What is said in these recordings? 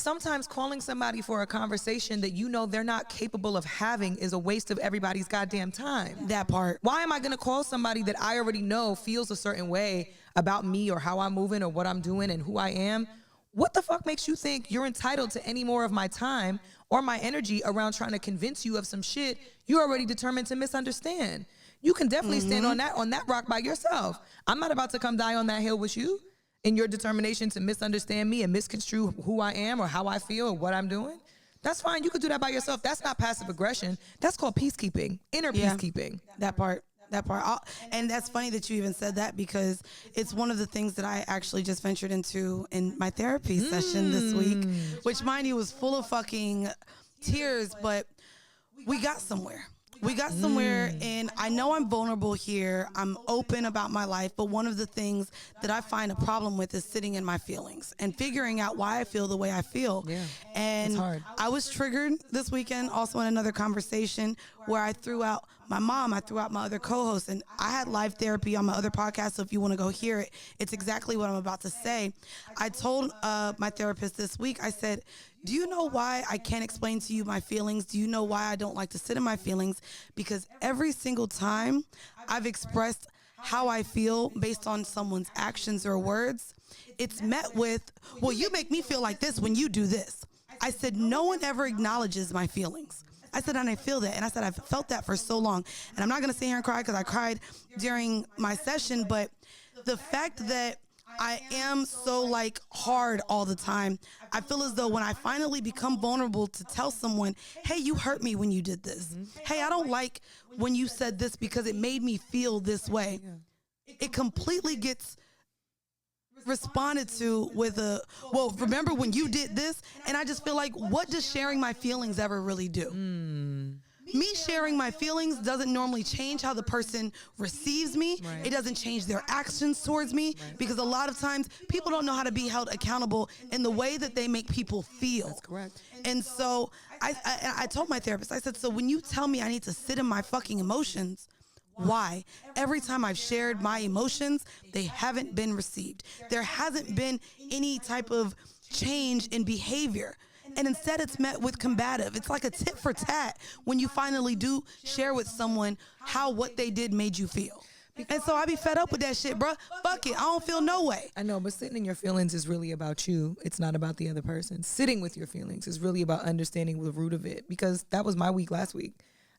sometimes calling somebody for a conversation that you know they're not capable of having is a waste of everybody's goddamn time. That part. Why am I going to call somebody that I already know feels a certain way about me or how I'm moving or what I'm doing and who I am? What the fuck makes you think you're entitled to any more of my time or my energy around trying to convince you of some shit you're already determined to misunderstand? You can definitely stand on that rock by yourself. I'm not about to come die on that hill with you in your determination to misunderstand me and misconstrue who I am or how I feel or what I'm doing. That's fine. You could do that by yourself. That's not passive aggression. That's called peacekeeping, inner peacekeeping. That part. And that's funny that you even said that, because it's one of the things that I actually just ventured into in my therapy session this week, which, mind you, was full of fucking tears, but we got somewhere. And I know I'm vulnerable here. I'm open about my life, but one of the things that I find a problem with is sitting in my feelings and figuring out why I feel the way I feel. Yeah, and it's hard. I was triggered this weekend also in another conversation where I threw out my mom, I threw out my other co-host, and I had live therapy on my other podcast, so if you want to go hear it, it's exactly what I'm about to say. I told my therapist this week, I said, do you know why I can't explain to you my feelings? Do you know why I don't like to sit in my feelings? Because every single time I've expressed how I feel based on someone's actions or words, it's met with, well, you make me feel like this when you do this. I said, no one ever acknowledges my feelings. I said, and I feel that. And I said, I've felt that for so long. And I'm not going to sit here and cry because I cried during my session. But the fact that I am so like hard all the time, I feel as though when I finally become vulnerable to tell someone, hey, you hurt me when you did this. Hey, I don't like when you said this because it made me feel this way. It completely gets responded to with a, well, remember when you did this? And I just feel like, what does sharing my feelings ever really do? Me sharing my feelings doesn't normally change how the person receives me. Right. It doesn't change their actions towards me, because a lot of times people don't know how to be held accountable in the way that they make people feel. That's correct. And so I told my therapist, I said, so when you tell me I need to sit in my fucking emotions, why? Every time I've shared my emotions, they haven't been received. There hasn't been any type of change in behavior. And instead it's met with combative. It's like a tit for tat when you finally do share with someone how what they did made you feel. And so I be fed up with that shit, bro. Fuck it. I don't feel no way. I know, but sitting in your feelings is really about you. It's not about the other person. Sitting with your feelings is really about understanding the root of it, because that was my week last week.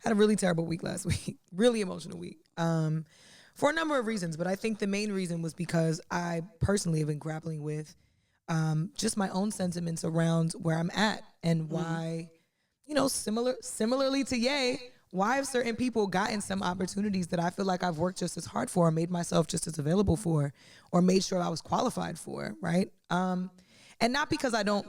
I had a really terrible week last week, really emotional week, for a number of reasons. But I think the main reason was because I personally have been grappling with just my own sentiments around where I'm at and why, you know, similarly to Ye, why have certain people gotten some opportunities that I feel like I've worked just as hard for, or made myself just as available for, or made sure I was qualified for, right? And not because I don't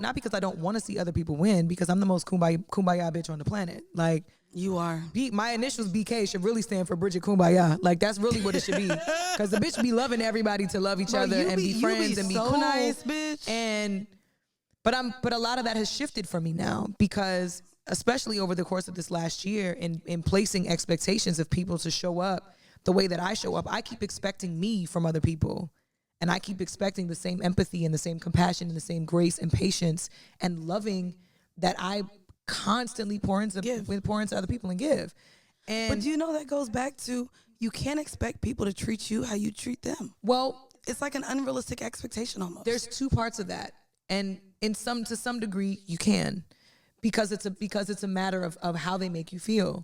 want to see other people win, because I'm the most kumbaya bitch on the planet. Like, you are. My initials BK should really stand for Bridget Kumbaya. Like, that's really what it should be. Because the bitch be loving everybody to love each other and be friends and be so cool. Nice, bitch. But a lot of that has shifted for me now, because especially over the course of this last year, in placing expectations of people to show up the way that I show up, I keep expecting me from other people. And I keep expecting the same empathy and the same compassion and the same grace and patience and loving that I constantly pour into other people and give. But do you know that goes back to, you can't expect people to treat you how you treat them. Well, it's like an unrealistic expectation almost. There's two parts of that. And to some degree you can, because it's a matter of how they make you feel.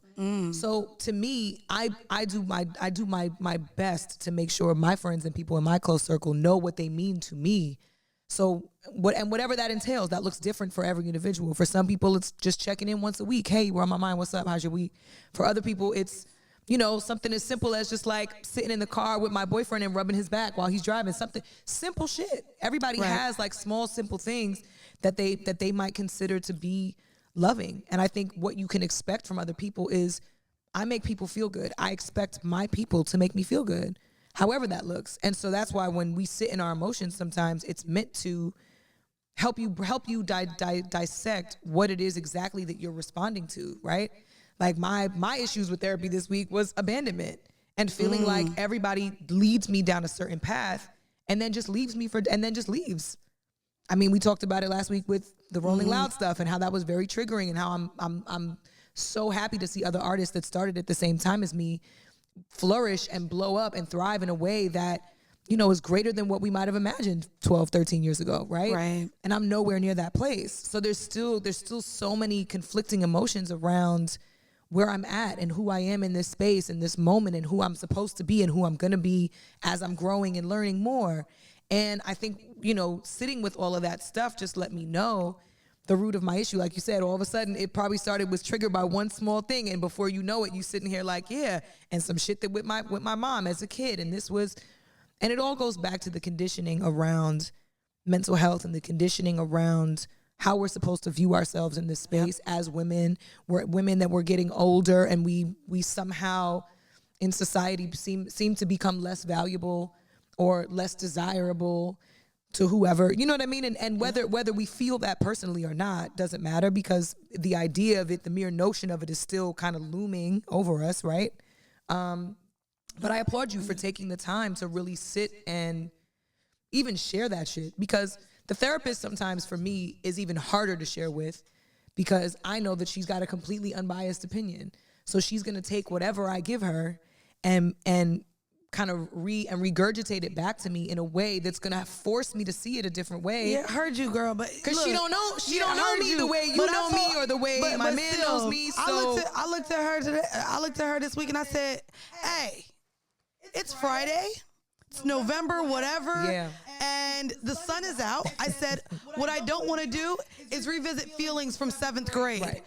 So to me, I do my best to make sure my friends and people in my close circle know what they mean to me. So whatever that entails, that looks different for every individual. For some people, it's just checking in once a week. Hey, you're on my mind. What's up? How's your week? For other people, it's, you know, something as simple as just like sitting in the car with my boyfriend and rubbing his back while he's driving. Something simple shit. Everybody has like small, simple things that they might consider to be loving. And I think what you can expect from other people is, I make people feel good. I expect my people to make me feel good, however that looks. And so that's why when we sit in our emotions, sometimes it's meant to help you dissect what it is exactly that you're responding to, right? Like my issues with therapy this week was abandonment and feeling like everybody leads me down a certain path and then just leaves me and then just leaves. I mean, we talked about it last week with the Rolling Loud stuff and how that was very triggering, and how I'm so happy to see other artists that started at the same time as me flourish and blow up and thrive in a way that, you know, is greater than what we might have imagined 12, 13 years ago, right? Right. And I'm nowhere near that place. So there's still so many conflicting emotions around where I'm at and who I am in this space, in this moment, and who I'm supposed to be and who I'm going to be as I'm growing and learning more. And I think, you know, sitting with all of that stuff just let me know the root of my issue. Like you said, all of a sudden it probably was triggered by one small thing, and before you know it, you sitting here like, yeah, and some shit that with my mom as a kid, and it all goes back to the conditioning around mental health and the conditioning around how we're supposed to view ourselves in this space as women. We're women that we're getting older, and we somehow in society seem to become less valuable or less desirable to whoever, you know what I mean? And whether we feel that personally or not doesn't matter, because the idea of it, the mere notion of it, is still kind of looming over us, right? But I applaud you for taking the time to really sit and even share that shit, because the therapist sometimes for me is even harder to share with, because I know that she's got a completely unbiased opinion. So she's going to take whatever I give her and kind of regurgitate it back to me in a way that's gonna force me to see it a different way. Yeah, heard you, girl, but because she don't know me the way you know me, or the way my man knows me. So I looked at her today. I looked at her this week, and I said, "Hey, it's Friday. It's November, whatever. Yeah. And the sun is out." I said, "What I don't want to do is revisit feelings from 7th grade." Right.